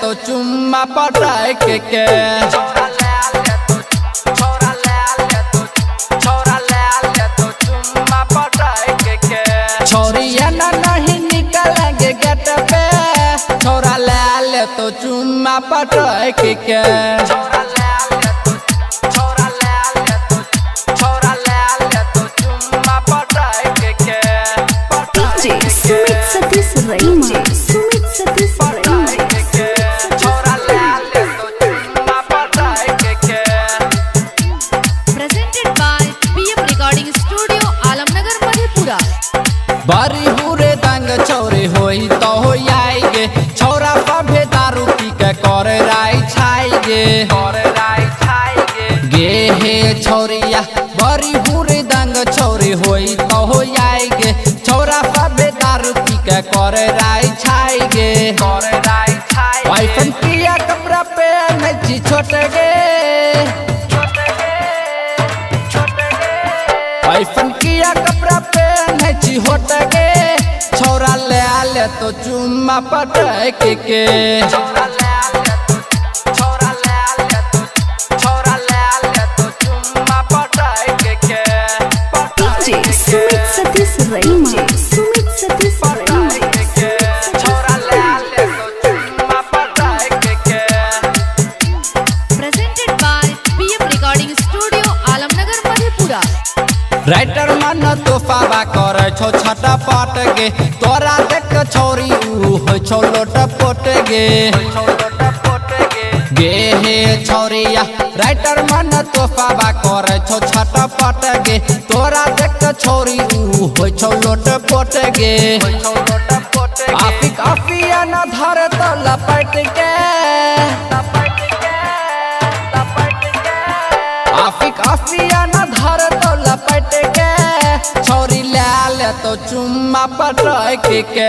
तो चुम्मा पटक के छोरिया ना नहीं निकलेंगे गेट पे छोरा ले तो चुम्मा पटक के बारी हुरे दंग छोरे होई तो हो आएगे छोरा पभे दारू पी के करे राई छाएगे गे हे छोरिया बारी हुरे दंग छोरे होई तो हो आएगे छोरा पभे दारू पी के करे राई छाएगे वाइफन किया कपड़ा पे नहीं छोटे गे वाइफन किया कपड़ा पे नहीं होट गे छोरा ले तो चुम्मा पटक के राइटर मन तोहफा करे छो छटा पट गे तोरा देख छोरी हो छो लोट पोट गे गे हे छोरिया राइटर मन तोहफा करे छो छटा पट गे तोरा देख छोरी हो छो लोट पोट गे आफिक आफिया न धर तो लपट के आफिक आफिया न धर तो लपट के छोरी ले तो चुम्मा पटक के